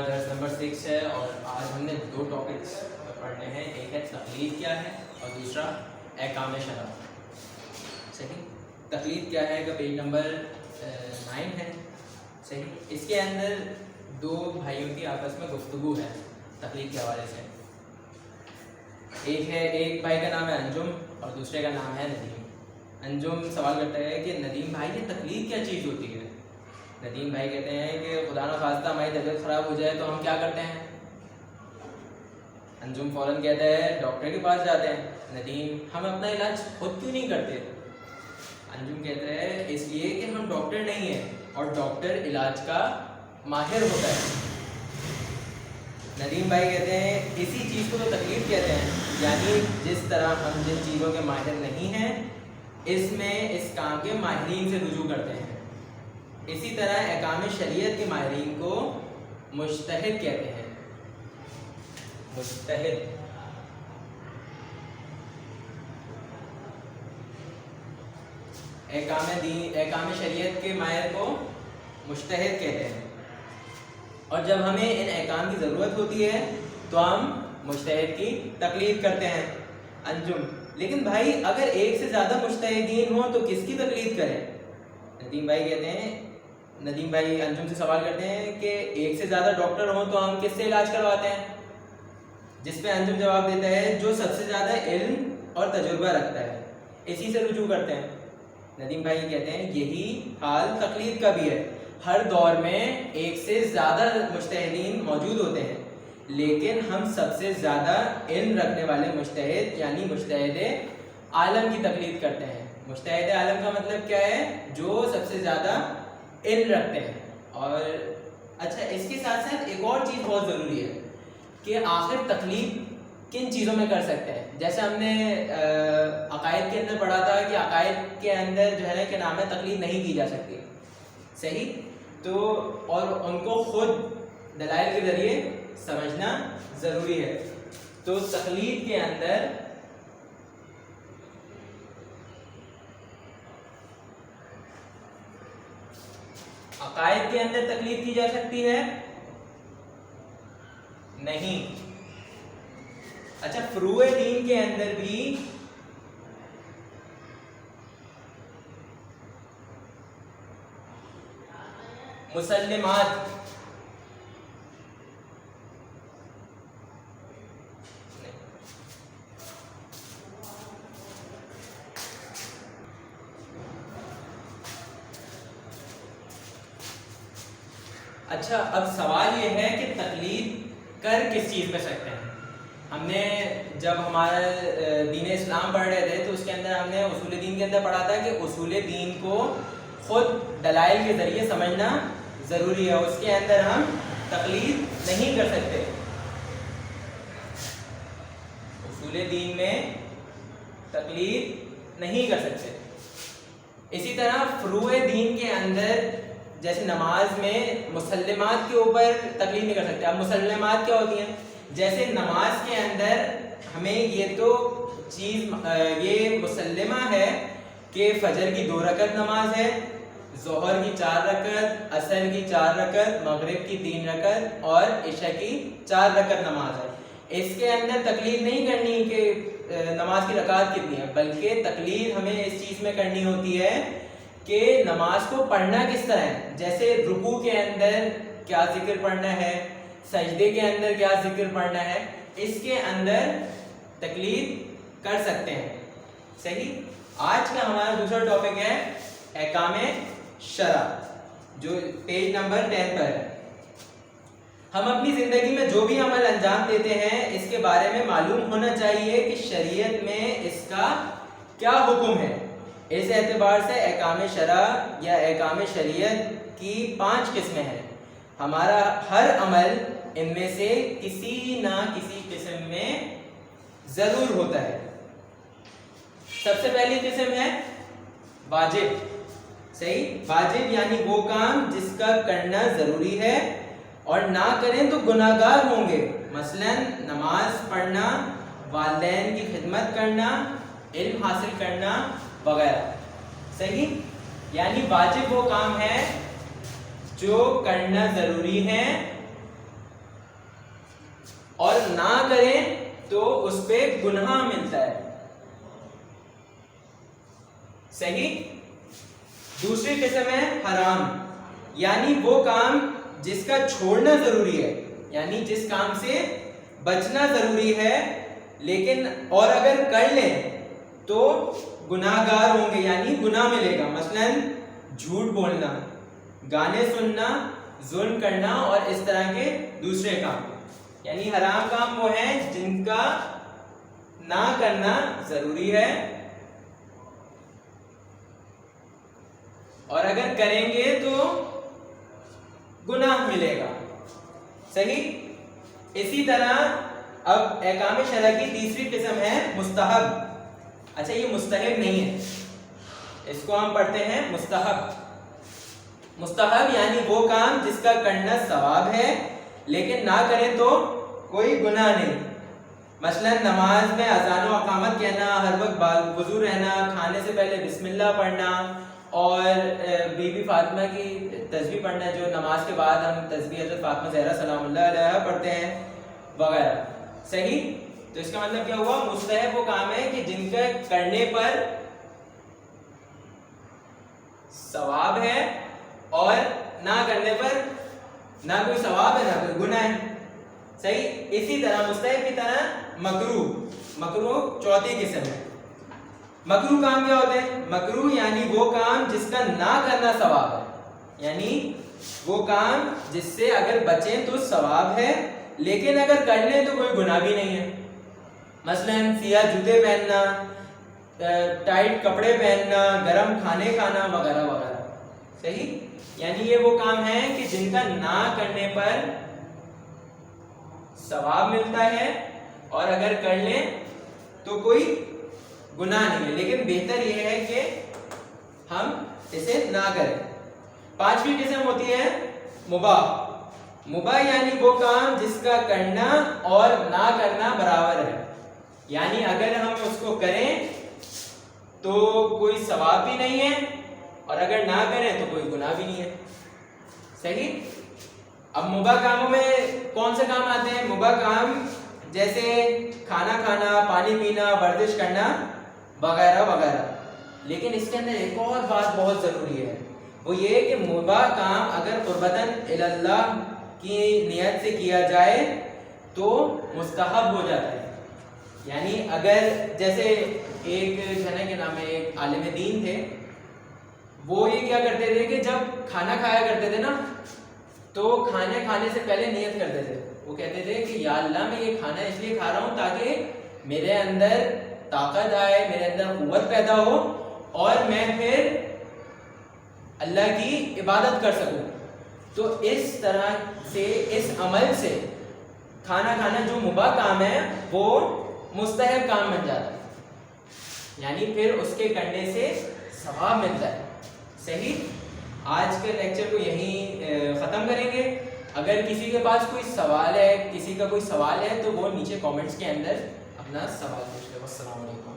درس نمبر 6 ہے اور آج ہم نے دو ٹاپکس پڑھنے ہیں. ایک ہے تقلید کیا ہے اور دوسرا احکام شرع. صحیح. تقلید کیا ہے کا پیج نمبر 9 ہے. صحیح. اس کے اندر دو بھائیوں کی آپس میں گفتگو ہے تقلید کے حوالے سے. ایک بھائی کا نام ہے انجم اور دوسرے کا نام ہے ندیم. انجم سوال کرتا ہے کہ ندیم بھائی یہ تقلید کیا چیز ہوتی ہے. ندیم بھائی کہتے ہیں کہ خدا نہ خواستہ ہماری طبیعت خراب ہو جائے تو ہم کیا کرتے ہیں. انجم فوراً کہتا ہے ڈاکٹر کے پاس جاتے ہیں. ندیم ہم اپنا علاج خود کیوں نہیں کرتے. انجم کہتا ہے اس لیے کہ ہم ڈاکٹر نہیں ہیں اور ڈاکٹر علاج کا ماہر ہوتا ہے. ندیم بھائی کہتے ہیں اسی چیز کو تو تقلید کہتے ہیں, یعنی جس طرح ہم جن چیزوں کے ماہر نہیں ہیں اس میں اس کام کے ماہرین سے رجوع کرتے ہیں. اسی طرح احکام شریعت کے ماہرین کو مجتہد کہتے ہیں. مجتہد. احکام شریعت کے ماہر کو مجتہد کہتے ہیں. اور جب ہمیں ان احکام کی ضرورت ہوتی ہے تو ہم مجتہد کی تقلید کرتے ہیں. انجم لیکن بھائی اگر ایک سے زیادہ مجتہدین ہوں تو کس کی تقلید کریں. ندیم بھائی کہتے ہیں, ندیم بھائی انجم سے سوال کرتے ہیں کہ ایک سے زیادہ ڈاکٹر ہوں تو ہم کس سے علاج کرواتے ہیں. جس پہ انجم جواب دیتا ہے جو سب سے زیادہ علم اور تجربہ رکھتا ہے اسی سے رجوع کرتے ہیں. ندیم بھائی کہتے ہیں یہی حال تقلید کا بھی ہے. ہر دور میں ایک سے زیادہ مجتہدین موجود ہوتے ہیں لیکن ہم سب سے زیادہ علم رکھنے والے مجتہد یعنی مجتہد عالم کی تقلید کرتے ہیں. مجتہد عالم کا مطلب کیا ہے, جو سب سے زیادہ علم رکھتے ہیں. اور اچھا اس کے ساتھ ساتھ ایک اور چیز بہت ضروری ہے کہ آخر تقلید کن چیزوں میں کر سکتے ہیں. جیسے ہم نے عقائد کے اندر پڑھا تھا کہ عقائد کے اندر جو ہے کہ نام تقلید نہیں کی جا سکتی. صحیح. تو اور ان کو خود دلائل کے ذریعے سمجھنا ضروری ہے. تو تقلید کے اندر عقائد کے اندر تقلید کی جا سکتی ہے نہیں. اچھا فروع دین کے اندر بھی مسلمات اچھا اب سوال یہ ہے کہ تقلید کر کس چیز پہ سکتے ہیں. ہم نے جب ہمارا دین اسلام پڑھ رہے تھے تو اس کے اندر ہم نے اصول دین کے اندر پڑھا تھا کہ اصول دین کو خود دلائل کے ذریعے سمجھنا ضروری ہے. اس کے اندر ہم تقلید نہیں کر سکتے. اصول دین میں تقلید نہیں کر سکتے. اسی طرح فروع دین کے اندر جیسے نماز میں مسلمات کے اوپر تقلید نہیں کر سکتے. اب مسلمات کیا ہوتی ہیں, جیسے نماز کے اندر ہمیں یہ تو چیز یہ مسلمہ ہے کہ فجر کی 2 رکعت نماز ہے, ظہر کی 4 رکعت, عصر کی 4 رکعت, مغرب کی 3 رکعت اور عشاء کی 4 رکعت نماز ہے. اس کے اندر تقلید نہیں کرنی کہ نماز کی رکعت کتنی ہے, بلکہ تقلید ہمیں اس چیز میں کرنی ہوتی ہے کہ نماز کو پڑھنا کس طرح ہے. جیسے رکوع کے اندر کیا ذکر پڑھنا ہے, سجدے کے اندر کیا ذکر پڑھنا ہے, اس کے اندر تقلید کر سکتے ہیں. صحیح. آج کا ہمارا دوسرا ٹاپک ہے احکام شرع جو پیج نمبر 10 پر ہے. ہم اپنی زندگی میں جو بھی عمل انجام دیتے ہیں اس کے بارے میں معلوم ہونا چاہیے کہ شریعت میں اس کا کیا حکم ہے. اس اعتبار سے احکام شرع یا احکام شریعت کی 5 قسمیں ہیں. ہمارا ہر عمل ان میں سے کسی نہ کسی قسم میں ضرور ہوتا ہے. سب سے پہلی قسم ہے واجب. صحیح. واجب یعنی وہ کام جس کا کرنا ضروری ہے اور نہ کریں تو گناہگار ہوں گے. مثلا نماز پڑھنا, والدین کی خدمت کرنا, علم حاصل کرنا وغیرہ. صحیح. یعنی واجب وہ کام ہے جو کرنا ضروری ہے اور نہ کریں تو اس پہ گناہ ملتا ہے. صحیح. دوسری قسم ہے حرام، یعنی وہ کام جس کا چھوڑنا ضروری ہے، یعنی جس کام سے بچنا ضروری ہے لیکن اور اگر کر لیں تو گناہ گار ہوں گے، یعنی گناہ ملے گا. مثلا جھوٹ بولنا، گانے سننا، ظلم کرنا اور اس طرح کے دوسرے کام. یعنی حرام کام وہ ہیں جن کا نہ کرنا ضروری ہے اور اگر کریں گے تو گناہ ملے گا. صحیح. اسی طرح اب احکام شرع کی تیسری قسم ہے مستحب. اچھا یہ مستحب نہیں ہے، اس کو ہم پڑھتے ہیں مستحب. مستحب یعنی وہ کام جس کا کرنا ثواب ہے لیکن نہ کریں تو کوئی گناہ نہیں. مثلا نماز میں اذان و اقامت کہنا، ہر وقت وضو رہنا، کھانے سے پہلے بسم اللہ پڑھنا اور بی بی فاطمہ کی تسبیح پڑھنا، جو نماز کے بعد ہم تسبیح حضرت فاطمہ زہرا سلام اللہ علیہا پڑھتے ہیں وغیرہ. صحیح. تو اس کا مطلب کیا ہوا؟ مستحب وہ کام ہے کہ جن کا کرنے پر ثواب ہے اور نہ کرنے پر نہ کوئی ثواب ہے نہ کوئی گناہ ہے. صحیح. اسی طرح مستحب کی طرح مکروہ. مکروہ چوتھی قسم ہے. مکروہ کام کیا ہوتے ہیں؟ مکروہ یعنی وہ کام جس کا نہ کرنا ثواب ہے، یعنی وہ کام جس سے اگر بچیں تو ثواب ہے لیکن اگر کر لیں تو کوئی گناہ بھی نہیں ہے. مثلا سیاہ جوتے پہننا، ٹائٹ کپڑے پہننا، گرم کھانے کھانا وغیرہ وغیرہ. صحیح. یعنی یہ وہ کام ہیں کہ جن کا نہ کرنے پر ثواب ملتا ہے اور اگر کر لیں تو کوئی گناہ نہیں ہے، لیکن بہتر یہ ہے کہ ہم اسے نہ کریں. پانچویں قسم ہوتی ہے مباح. مباح یعنی وہ کام جس کا کرنا اور نہ کرنا برابر ہے، یعنی اگر ہم اس کو کریں تو کوئی ثواب بھی نہیں ہے اور اگر نہ کریں تو کوئی گناہ بھی نہیں ہے. صحیح. اب مباح کاموں میں کون سے کام آتے ہیں؟ مباح کام جیسے کھانا کھانا، پانی پینا، ورزش کرنا وغیرہ وغیرہ. لیکن اس کے اندر ایک اور بات بہت ضروری ہے، وہ یہ کہ مباح کام اگر قربتاً اللہ کی نیت سے کیا جائے تو مستحب ہو جاتا ہے. یعنی اگر جیسے ایک جنے کے نام میں ایک عالم دین تھے، وہ یہ کیا کرتے تھے کہ جب کھانا کھایا کرتے تھے نا تو کھانے کھانے سے پہلے نیت کرتے تھے. وہ کہتے تھے کہ یا اللہ میں یہ کھانا اس لیے کھا رہا ہوں تاکہ میرے اندر طاقت آئے، میرے اندر قوت پیدا ہو اور میں پھر اللہ کی عبادت کر سکوں. تو اس طرح سے اس عمل سے کھانا کھانا جو مباح کام ہے وہ مستحب کام بن جاتا ہے، یعنی پھر اس کے کرنے سے ثواب ملتا ہے. صحیح. آج کے لیکچر کو یہیں ختم کریں گے. اگر کسی کے پاس کوئی سوال ہے، کسی کا کوئی سوال ہے تو وہ نیچے کامنٹس کے اندر اپنا سوال پوچھ لیں. السلام علیکم.